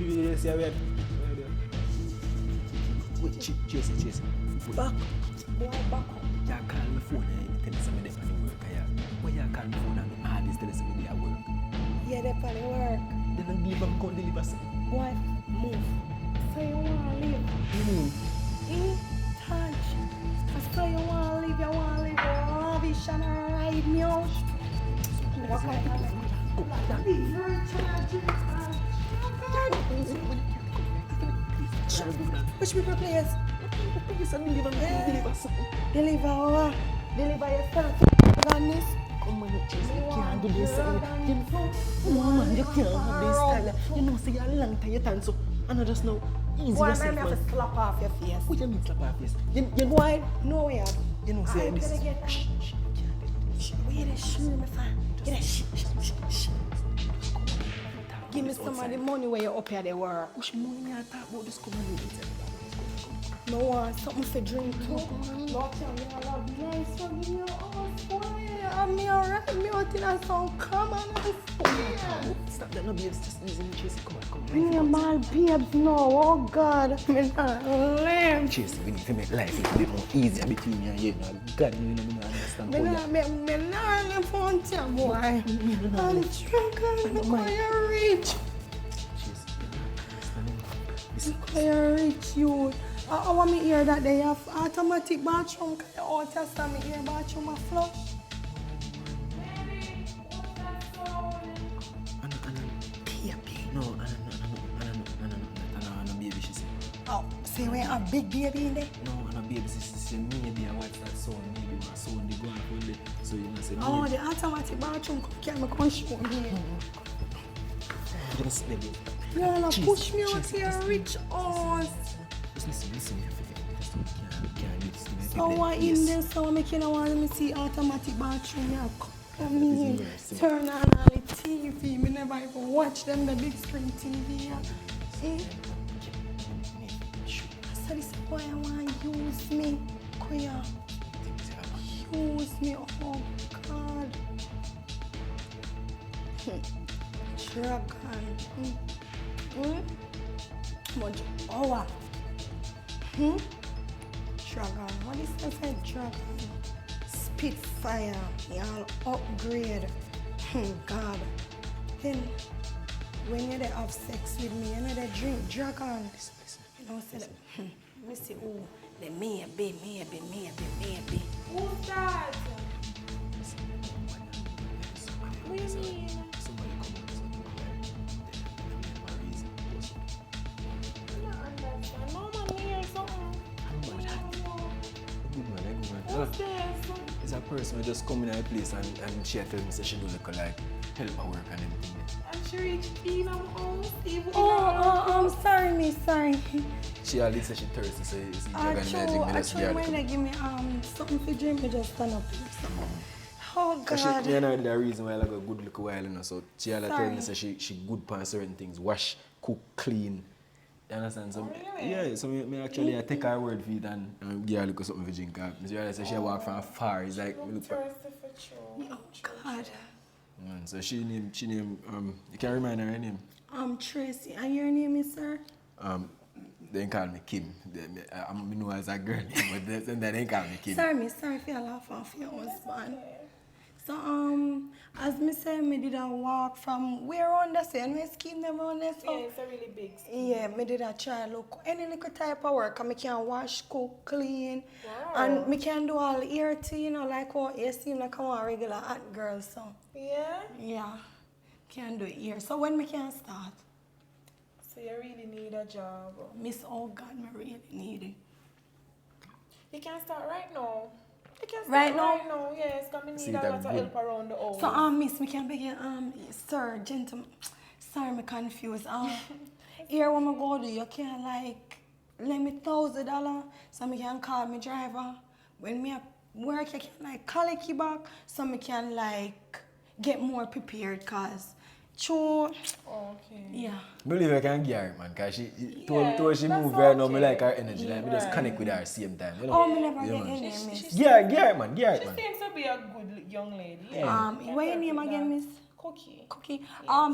Wait, chase. Back. Boy, back up. You call my phone and tell us I'm there for the work. Why you call my phone and all this tell us I'm there at work? Yeah, they're for the work. Then I deliver, I'm going to deliver something. Boy, move. So you want to leave? Touch. So you want to leave, rubbish and ride me out. Walk out of it. Which people place? Deliver what? Deliver yourself. On this. Come on, you can't do this. Man, you can't have this style. You know, say you're a long time, you turn so. I know just now. Easy Why yourself, am I have to slap off your face? What do you mean slap off face? You know Why? No way. You know, say I'm this. gonna get where the shoe, my friend? Get that shh. Give me some of the money where you're up here they work. Which money you talk about this company? No one, something for drink too. Look, I love nice, so give me your ass, boy. I'm me alright, me out in a song, come on, Stop that, no babes, just easy, Chase, come on. Me and my babes, no, oh God, me not lame. Chase, we need to make life a bit more easier between you and you. God, you know, I understand how Me not live on you, boy. I'm drunk and look how you rich. Chase, listen. Look how you rich, you. I want me hear that they have automatic bathroom. Can you out of me hear bathroom a flush? Baby, what's that sound? No, baby, she said. Oh, say we have a big baby in there? No, baby, she said maybe I watch that sound, maybe my sound, they go and hold it. So you know, say maybe. Oh, the automatic bathroom come show me here. Just baby. You wanna push me out here, rich ass. Listen, can't do this. So what in there, so making I want me see automatic bathroom, yeah, come in, turn on all the TV, me never even watch them, the big screen TV, yeah. See? So this boy I want to use me, Kuya. Use me, oh God. Dragon. Much hour. Dragon. What is that say? Dragon. Spitfire. Y'all upgrade. God. Then when you have sex with me, you know they drink dragon. You know say that. Let me see. Oh, the maybe. Who's that? What do you mean? It's a person who just come in a place and she tell me say she do look like help her work and everything. And she reached in her house. I'm sorry. She always say she thirsty, so you see Tajahney when they give me something to drink, me just stand up. Oh God. So she know the reason why I got good look a while, you know. So she tell me say she good for certain things, wash, cook, clean. You understand? So really? Yeah, so me actually I take her word for it and give her a look something to drink. I realize she walk from far. It's like me look for. Oh God. So she name you can remind her name. Tracy. And your name is, sir? They call me Kim. I know as a girl name, but they call me Kim. Sorry if you laugh off your husband. So as me say, me did a walk from where on the same my scheme never on this. Yeah, it's a really big scheme. Yeah, me did a try look any little type of work. I can wash, cook, clean, Wow. and me can do all ear tea, you know, like what you seem like I'm a regular hot girl. So Yeah? can do ear. So when me can start? So you really need a job. Miss, oh God, me really need it. You can start right now. You can start Right now? Right now, yes. Because we See, need a that lot of good. help around the house. So miss, me can beg you, sir, gentleman. Sorry, me confused. Here when I go do, you can like lend me $1,000 so me can call me driver. When me at work, you can like collect you back so me can like get more prepared. Cause true. Okay. Yeah. I believe I can get her, man, because she Yeah, told she that's move right now, okay. me like her energy, like me just Right. connect with her same time, you know? Oh, me never Yeah, get man. any miss. Get her, man. She seems to be a good young lady. Yeah. What your name again, miss? Cookie. Cookie.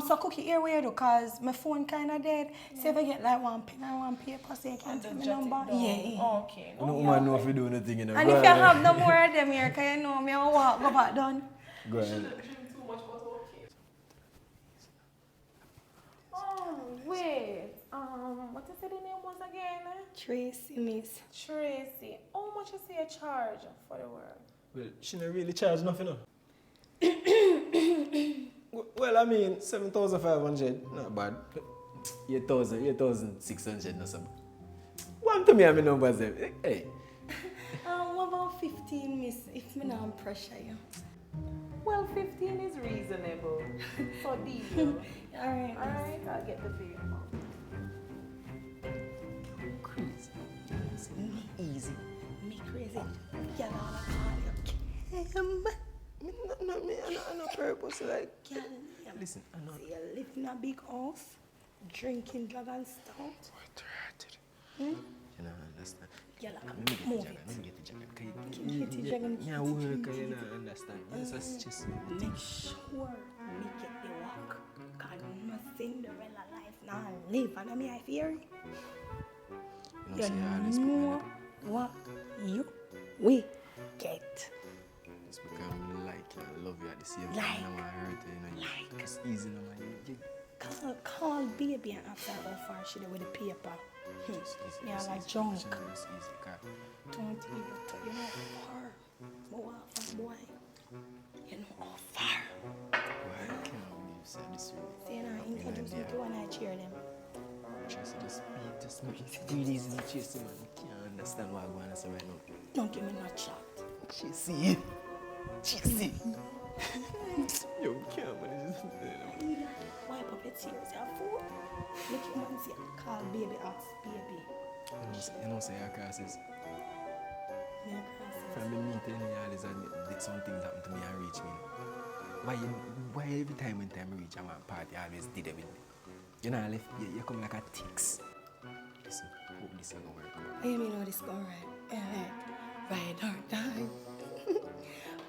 So Cookie, here where you do, cause my phone kinda dead. So if I get like one pen and one paper, so you can tell me number. Yeah. Okay. No man know if you do anything, you know. And Go if you ahead. have no more of them here, cause you know me, I walk, go back down. Go ahead. Too much, but okay. Oh, wait. What you said the name was again? Tracy, miss. Tracy. How much you say you charge for the work? Well, she not really charge nothing, no. Well, I mean, 7,500, not bad. 8,600, no something. One to me, I mean numbers them. Hey. What about 15, miss? If me not pressure you. Well, 15 is reasonable. So deal. Alright. Alright, I'll get the bill. Crazy. Easy. Me crazy. Girl, all I call you Kim. No, me, I no purpose, like. Girl, Listen, I know. so you live in a big house, drinking dragon stout. What ratted? Hmm? You know, understand. Girl, Let me get move the it. jacket. Let me get the jacket. Get the dragon. Yeah, work, you know, understand. Yes, it's just. Make sure me get the work. Cause no Cinderella life now live. And I mean, I fear you. You know, see, all this people, know what you we get. it's because I like you, I love you at the same time. Like. I don't want to hurt you, you know. Like. It's easy, no man. Call baby and ask her how far she did with the paper. It's easy. Yeah, it's like easy. junk. It's easy, car. Don't even you know how far. Boy, boy. You know how far. Boy, I can't believe you said this really. See, you know, introduce me to one I cheer them. Just breathe easy and chase him, man. You can't understand what I'm going to say right now. Don't give me no shot. Chase. Yo, can't, man. It's just. Wipe up your tears, you fool. Make your man say, call baby, ask baby. You know, say your classes. Me a cross. From me meeting all this and did some things happen to me and reach me. Why every time when I reach a man party, I always did it with me? You know, I left you come like a ticks. Listen, hope this is gonna work. I mean, how this go right? Ride or die.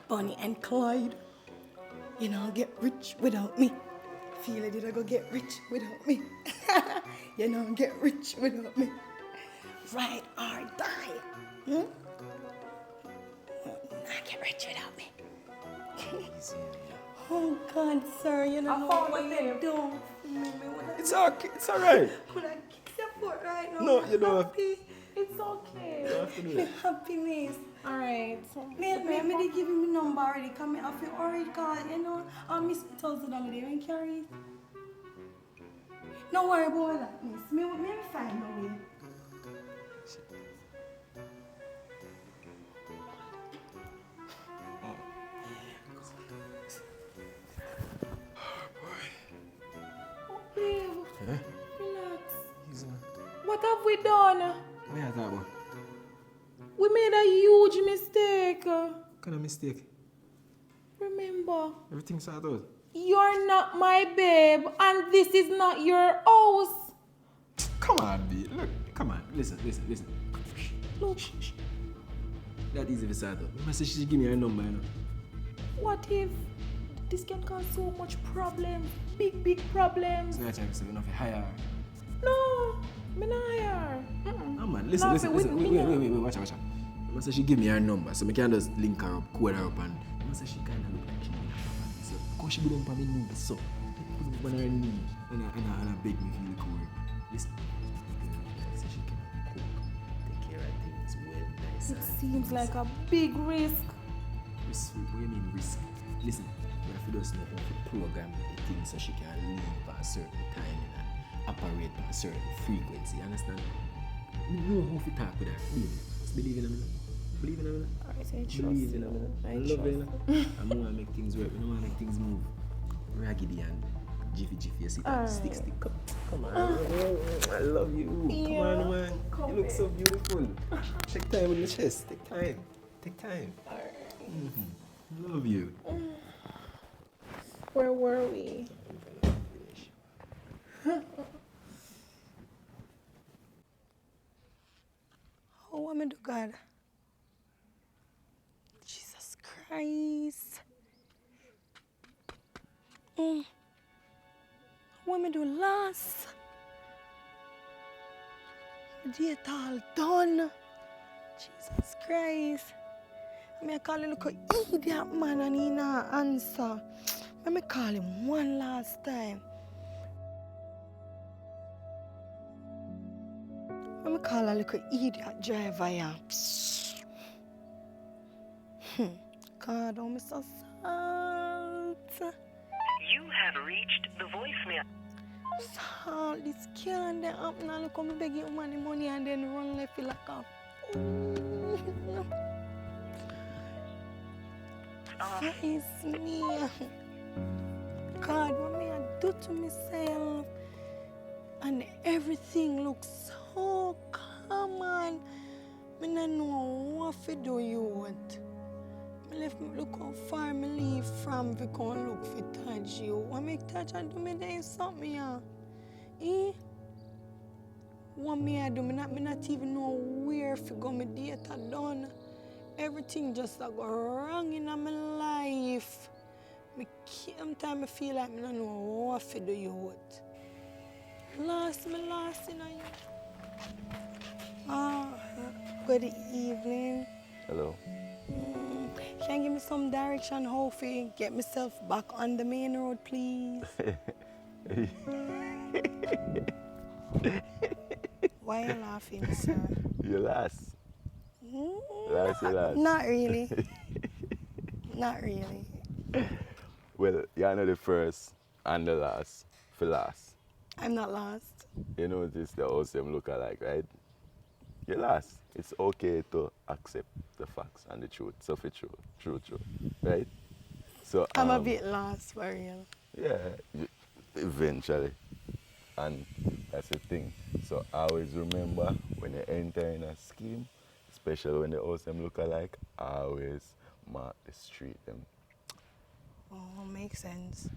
Bonnie and Clyde. You know, get rich without me. Feel it, did I go get rich without me? You know, get rich without me. Ride or die. Hmm? Not get rich without me. Easy, yeah. Oh God, sir, you know I found what the you thing. do. It's okay, it's alright. When I kick your foot right now, No, you don't have- happy. It's okay. You don't have to do Me it. happiness. Alright. Me they give me number already. Come here, I feel already call, you know. I miss $1,000 there and carry it. No worry about that, miss. Me find a way. Oh, babe. Huh? Relax. Easy, man. What have we done? What you talking about? We made a huge mistake. What kind of mistake? Remember, Everything's sorted out. you're not my babe, and this is not your house. Come on, B. Look, come on. Listen. Look, That easy to sort out. Remember, say she give me her number, you know. what if this can cause so much problems? Big problems. So I try to say, we don't have to hire her. No, me not here. Oh man, listen. Wait, watch out. Remember, say she give me her number, so I can just link her up, call her up, and remember, say she kind of look like she need a property. So, because she be doing for me knees, so put me on her knee, and I beg me feel cool. Listen, say she can cook, take care of things well, nice. It seems like a big risk. Risk. What do you mean risk? Listen, we have to just know how to program the thing so she can live for a certain timing and operate for a certain frequency. You understand? You know how to talk with her. Believe in me. Believe in me. Alright, I trust Believe in you. me. I I love trust you. I want to make things work. I don't want to make things move. Raggedy and jiffy. You see that? Stick. Come on. I love you. Come on, man. You look so beautiful. Take time with the chest. Take time. I love you. Where were we? Oh, what me do, God? Jesus Christ. What me do last? Date all done. Jesus Christ. Me call him look idiot man and he not answer. Let me call him one last time. Let me call a little idiot driver here. God, oh, me so salt. You have reached the voicemail. Salt, this can't happen. Now look how me beg you money and then run left like a fool. Face me. God, what me I do to myself? And everything looks so common. I don't know what to do you. I left me look how far me leave from we can look for Tajahney. What make Tajahney do me there something here? Eh? What me I do? Me not even know where to go. My data done. Everything just go wrong in my life. Sometimes I feel like I don't know what to do you. Lost in you. Good evening. Hello. Can you give me some direction how to get myself back on the main road, please? Why are you laughing, sir? You last. Last, you last. Not really. Not really. Well, you're not the first and the last for last. I'm not lost. You notice the house them look alike, right? You last. It's okay to accept the facts and the truth. So for true, right? So I'm a bit lost, for real. yeah, eventually. And that's the thing. So always remember when you enter in a scheme, especially when the house them look alike, always mark the street them. Oh, makes sense.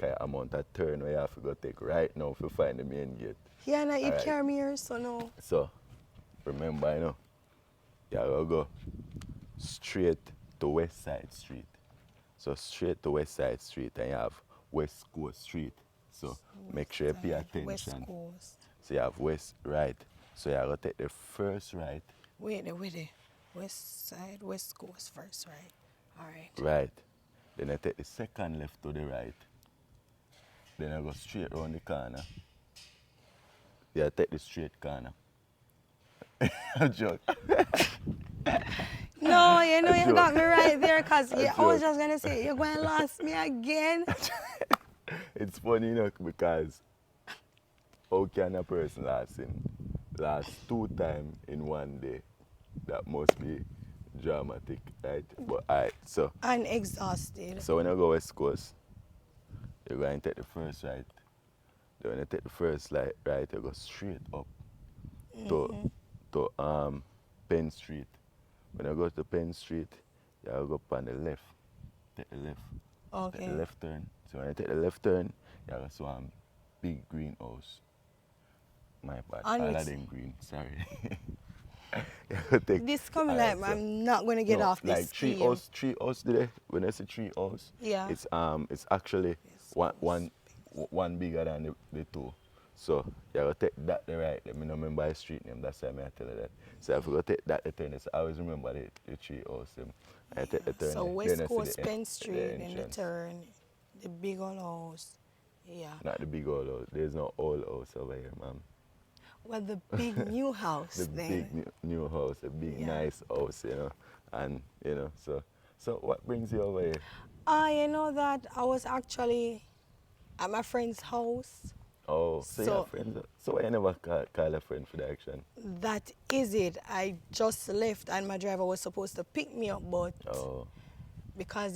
Okay, amount of turn where you have to go take right now to find the main gate. Yeah, and I Alright. carry me here, so no. So remember, you gotta go straight to West Side Street. So straight to West Side Street and you have West Coast Street. So make sure you pay attention. West Coast. So you have West right. So you gotta take the first right. Wait there. West Side, West Coast first, right? All right. Right. Then I take the second left to the right. Then I go straight around the corner. Yeah, take the straight corner. I'm joking. No, you know you got me right there, because I joke. was just going to say, you're going to lost me again. It's funny, because how can a person last 2 times in one day? That must be dramatic, right? But alright, so And exhausted. when you go West Coast, you're going to take the first right. Then when you take the first right, you go straight up to Penn Street. When you go to Penn Street, you go up on the left. Take the left. Okay. Take the left turn. So when you take the left turn, you go to a big greenhouse. My bad. And All it's- of them green, sorry. You go take- This coming Alright, like so- I'm not going to get off this like scheme. three house there. When I say 3 house, Yeah. it's actually one bigger than the 2. So you gotta take that the right. Let me not remember the street name. That's why I tell you that. So if you go take that the turn, so I always remember the 3 house. I take the turn. So there, West then I see Coast, the Penn Street, and the entrance. turn, the big old house. Yeah. Not the big old house. There's no old house over here, ma'am. Well, the big new house The then. big new house, a big Yeah. nice house, and so what brings you over here? You know that I was actually at my friend's house. Oh, so So- you're friends. So why you never call a friend for the action? That is it. I just left and my driver was supposed to pick me up, but Oh, because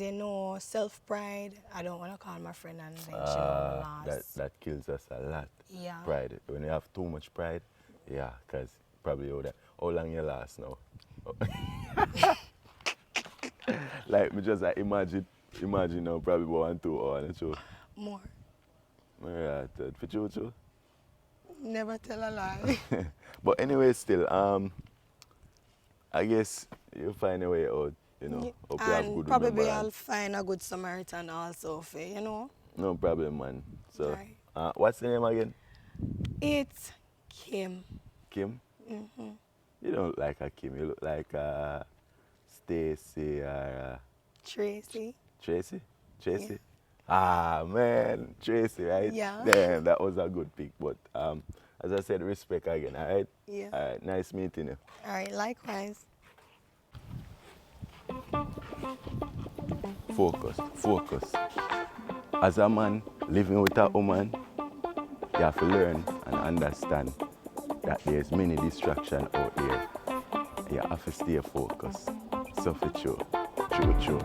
self-pride, I don't want to call my friend and then she will lost. that kills us a lot. Yeah. Pride. When you have too much pride, yeah, because probably how long you last now? Like, me just imagine now, probably 1, 2 hours, so. More. Yeah, for you. Never tell a lie. But anyway, still, I guess you'll find a way out you know. Hope you have And good probably I'll remembrance. find a good Samaritan also for you, you know. No problem, man. So, Right. what's the name again? It's Kim. Kim? Mm-hmm. You don't look like a Kim. You look like Stacy or Tracy. Tracy? Tracy? Ah, man. Tracy, right? Yeah. Damn, that was a good pick. But as I said, respect again, all right? Yeah. All right, nice meeting you. All right, likewise. Focus, focus. As a man living with a woman, you have to learn and understand that there's many distractions out there. You have to stay focused. So for true, true.